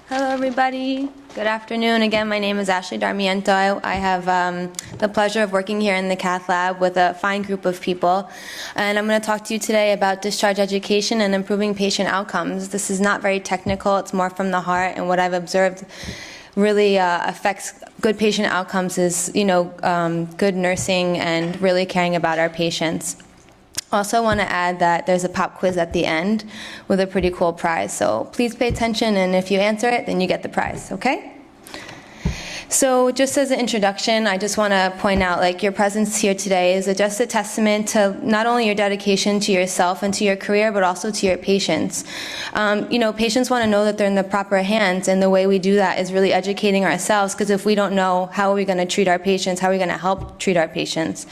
Hello, everybody. Good afternoon. Again, my name is Ashley Darmiento. I have the pleasure of working here in the cath lab with a fine group of people. And I'm going to talk to you today about discharge education and improving patient outcomes. This is not very technical. It's more from the heart. And what I've observed really affects good patient outcomes is, good nursing and really caring about our patients. Also want to add that there's a pop quiz at the end with a pretty cool prize. So please pay attention, and if you answer it, then you get the prize, okay? So just as an introduction, I just want to point out, your presence here today is just a testament to not only your dedication to yourself and to your career, but also to your patients. Patients want to know that they're in the proper hands, and the way we do that is really educating ourselves, because if we don't know, how are we going to treat our patients? How are we going to help treat our patients?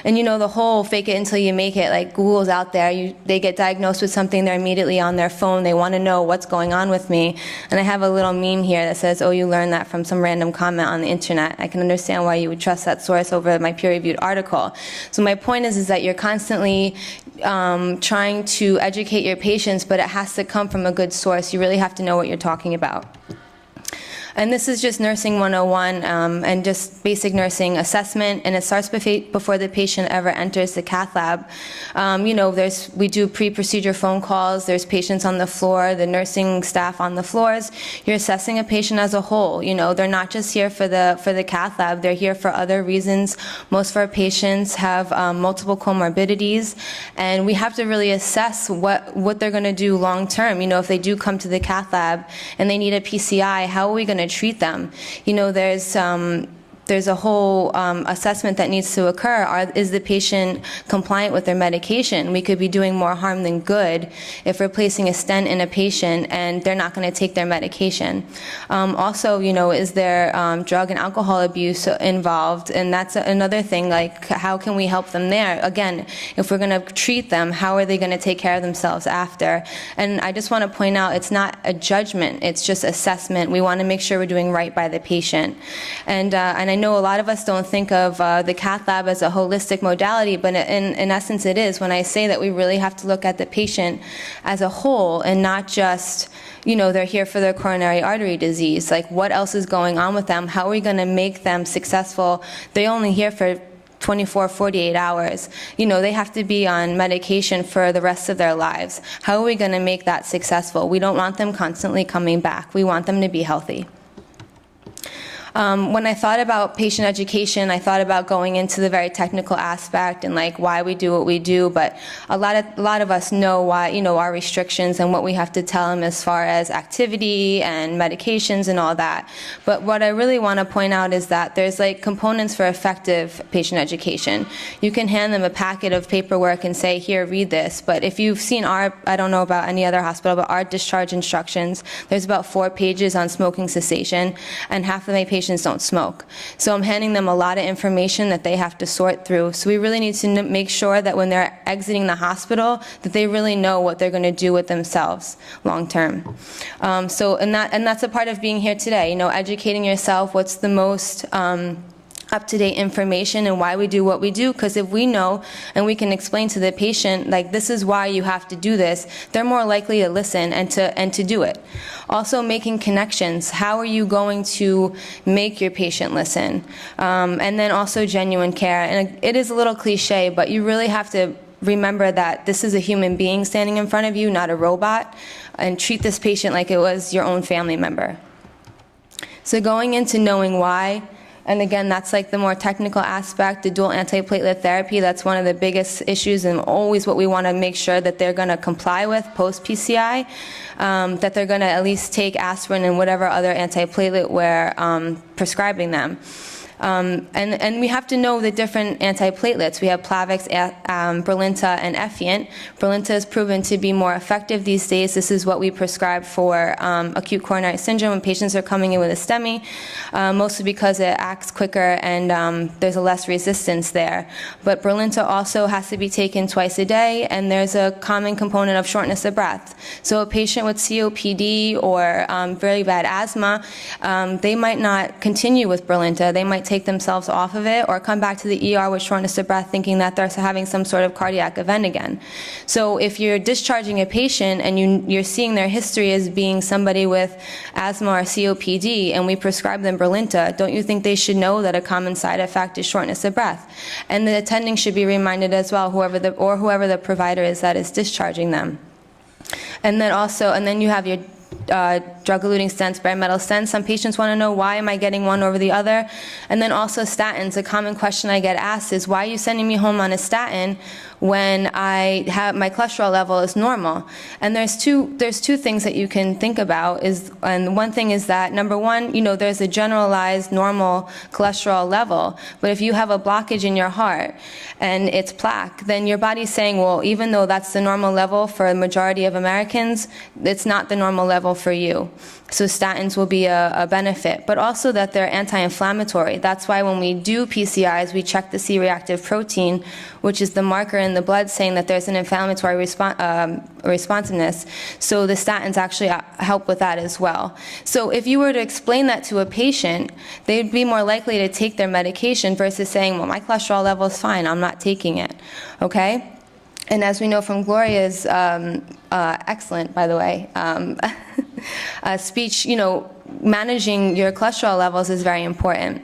And the whole fake it until you make it, Google's out there. They get diagnosed with something, they're immediately on their phone. They want to know what's going on with me. And I have a little meme here that says, oh, you learned that from some random comment on the internet. I can understand why you would trust that source over my peer-reviewed article. So my point is that you're constantly trying to educate your patients, but it has to come from a good source. You really have to know what you're talking about. And this is just nursing 101 and just basic nursing assessment, and it starts before the patient ever enters the cath lab. We do pre-procedure phone calls, there's patients on the floor, the nursing staff on the floors. You're assessing a patient as a whole. They're not just here for the cath lab, they're here for other reasons. Most of our patients have multiple comorbidities, and we have to really assess what they're going to do long term. If they do come to the cath lab and they need a PCI, how are we going to treat them? There's a whole assessment that needs to occur. Is the patient compliant with their medication? We could be doing more harm than good if we're placing a stent in a patient and they're not going to take their medication. Also, is there drug and alcohol abuse involved? And that's another thing, how can we help them there? Again, if we're going to treat them, how are they going to take care of themselves after? And I just want to point out, it's not a judgment, it's just assessment. We want to make sure we're doing right by the patient. And I know a lot of us don't think of the cath lab as a holistic modality, but in essence it is, when I say that we really have to look at the patient as a whole and not just, they're here for their coronary artery disease. What else is going on with them? How are we going to make them successful? They're only here for 24, 48 hours. They have to be on medication for the rest of their lives. How are we going to make that successful? We don't want them constantly coming back. We want them to be healthy. When I thought about patient education, I thought about going into the very technical aspect and why we do what we do, but a lot of us know why, our restrictions and what we have to tell them as far as activity and medications and all that. But what I really want to point out is that there's components for effective patient education. You can hand them a packet of paperwork and say, here, read this. But if you've seen I don't know about any other hospital, but our discharge instructions, there's about 4 pages on smoking cessation, and half of my patients don't smoke. So I'm handing them a lot of information that they have to sort through. So we really need to make sure that when they're exiting the hospital, that they really know what they're going to do with themselves long term. And that's a part of being here today. Educating yourself. What's the most up-to-date information and why we do what we do, because if we know and we can explain to the patient, this is why you have to do this, they're more likely to listen and to do it. Also, making connections. How are you going to make your patient listen? And then also genuine care. And it is a little cliche, but you really have to remember that this is a human being standing in front of you, not a robot, and treat this patient like it was your own family member. So going into knowing why, and again, that's the more technical aspect, the dual antiplatelet therapy. That's one of the biggest issues and always what we want to make sure that they're going to comply with post-PCI, that they're going to at least take aspirin and whatever other antiplatelet we're prescribing them. And we have to know the different antiplatelets. We have Plavix, Brilinta, and Effient. Brilinta is proven to be more effective these days. This is what we prescribe for acute coronary syndrome when patients are coming in with a STEMI, mostly because it acts quicker and there's a less resistance there. But Brilinta also has to be taken twice a day, and there's a common component of shortness of breath. So a patient with COPD or very bad asthma, they might not continue with Brilinta. They might take take themselves off of it or come back to the ER with shortness of breath thinking that they're having some sort of cardiac event again. So if you're discharging a patient and you're seeing their history as being somebody with asthma or COPD and we prescribe them Brilinta, don't you think they should know that a common side effect is shortness of breath? And the attending should be reminded as well, whoever the provider is that is discharging them. And then you have your drug-eluting stents, bare metal stents. Some patients want to know, why am I getting one over the other? And then also statins. A common question I get asked is, why are you sending me home on a statin when my cholesterol level is normal? And there's two things that you can think about. And one thing is that, number one, there's a generalized normal cholesterol level, but if you have a blockage in your heart and it's plaque, then your body's saying, well, even though that's the normal level for a majority of Americans, it's not the normal level for you. So statins will be a benefit, but also that they're anti-inflammatory. That's why when we do PCIs, we check the C-reactive protein, which is the marker in the blood saying that there's an inflammatory responsiveness. So the statins actually help with that as well. So if you were to explain that to a patient, they'd be more likely to take their medication versus saying, well, my cholesterol level is fine, I'm not taking it, okay? And as we know from Gloria's excellent, by the way, speech, managing your cholesterol levels is very important.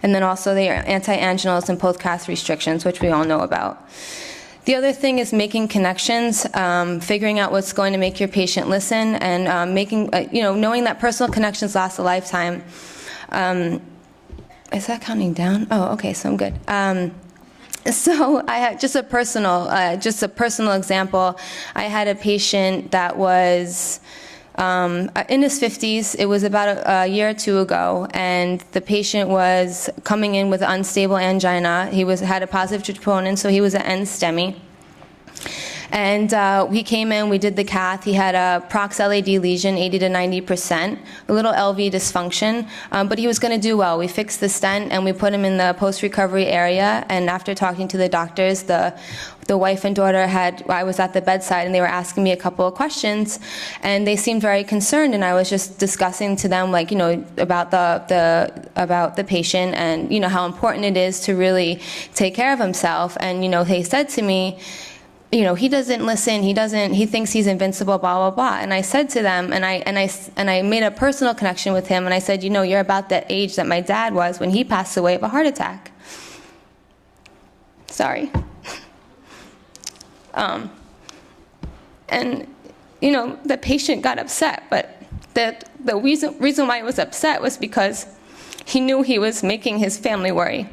And then also the anti-anginals and post-cast restrictions, which we all know about. The other thing is making connections, figuring out what's going to make your patient listen, and knowing that personal connections last a lifetime. Is that counting down? Oh, okay, so I'm good. So I had just a personal example. I had a patient that was in his 50s. It was about a year or two ago, and the patient was coming in with unstable angina. He had a positive troponin, so he was an N-STEMI. And we came in, we did the cath. He had a prox LAD lesion, 80 to 90%, a little LV dysfunction, but he was going to do well. We fixed the stent and we put him in the post-recovery area. And after talking to the doctors, the wife and daughter I was at the bedside and they were asking me a couple of questions, and they seemed very concerned. And I was just discussing to them, about the patient and how important it is to really take care of himself. And they said to me, he doesn't listen, he thinks he's invincible, blah, blah, blah. And I said to them, and I made a personal connection with him, and I said, you're about that age that my dad was when he passed away of a heart attack. Sorry. And, the patient got upset, but the reason why he was upset was because he knew he was making his family worry.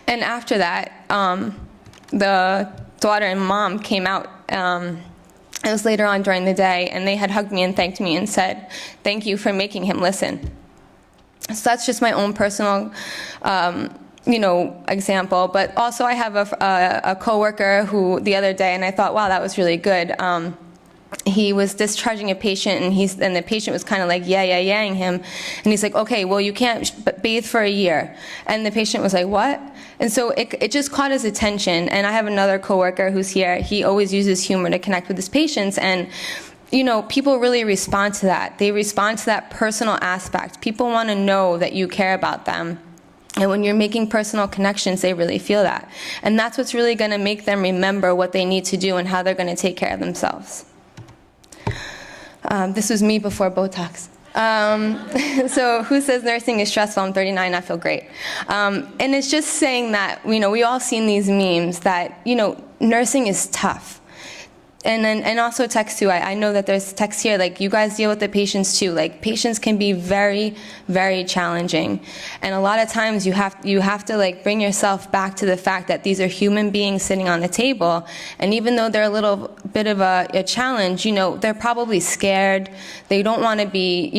And after that, the daughter and mom came out, it was later on during the day, and they had hugged me and thanked me and said, thank you for making him listen. So that's just my own personal example. But also I have a coworker who the other day, and I thought, wow, that was really good. He was discharging a patient, and the patient was kind of like yeah-yang him, and he's like, okay, well, you can't bathe for a year. And the patient was like, what? And so it just caught his attention. And I have another coworker who's here. He always uses humor to connect with his patients, and people really respond to that. They respond to that personal aspect. People want to know that you care about them. And when you're making personal connections, they really feel that. And that's what's really going to make them remember what they need to do and how they're going to take care of themselves. This was me before Botox. So who says nursing is stressful? I'm 39, I feel great. And it's just saying that, we all seen these memes that, nursing is tough. And also text too. I know that there's text here, you guys deal with the patients too. Patients can be very, very challenging. And a lot of times you have to bring yourself back to the fact that these are human beings sitting on the table. And even though they're a little bit of a challenge, they're probably scared. They don't want to be,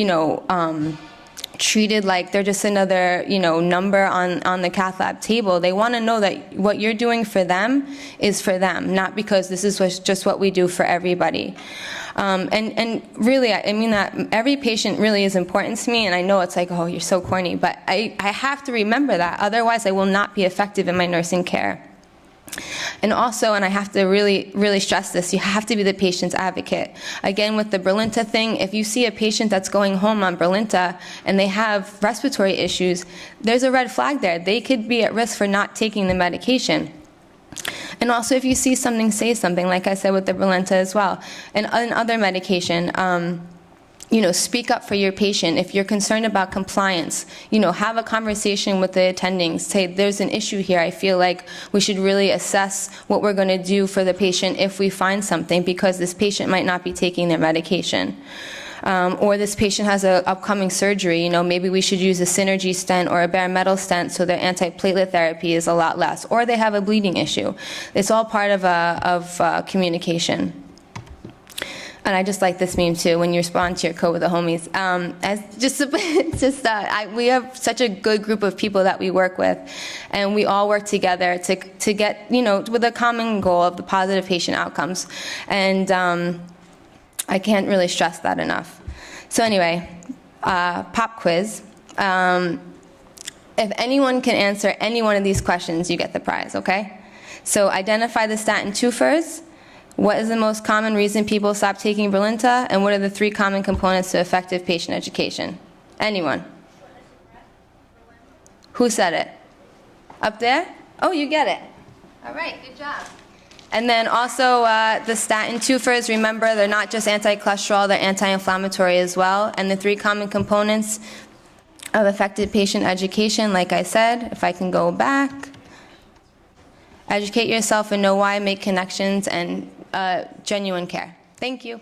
treated like they're just another, number on the cath lab table. They want to know that what you're doing for them is for them, not because this is just what we do for everybody. And really, I mean that every patient really is important to me, and I know it's like, oh, you're so corny, but I have to remember that. Otherwise, I will not be effective in my nursing care. And also, and I have to really, really stress this, you have to be the patient's advocate. Again, with the Brilinta thing, if you see a patient that's going home on Brilinta and they have respiratory issues, there's a red flag there. They could be at risk for not taking the medication. And also, if you see something, say something, like I said with the Brilinta as well. And other medication, speak up for your patient. If you're concerned about compliance, have a conversation with the attendings. Say, there's an issue here. I feel like we should really assess what we're going to do for the patient if we find something, because this patient might not be taking their medication. Or this patient has an upcoming surgery, maybe we should use a Synergy stent or a bare metal stent so their antiplatelet therapy is a lot less. Or they have a bleeding issue. It's all part of communication. And I just like this meme too, when you respond to your code with the homies. We have such a good group of people that we work with, and we all work together to get, with a common goal of the positive patient outcomes. And I can't really stress that enough. So anyway, pop quiz. If anyone can answer any one of these questions, you get the prize, okay? So identify the statin 2 first. What is the most common reason people stop taking Brilinta? And what are the 3 common components to effective patient education? Anyone? Who said it? Up there? Oh, you get it. All right, good job. And then also the statin 2 first, remember, they're not just anti-cholesterol, they're anti-inflammatory as well. And the 3 common components of effective patient education, like I said, if I can go back. Educate yourself and know why, make connections, and genuine care. Thank you.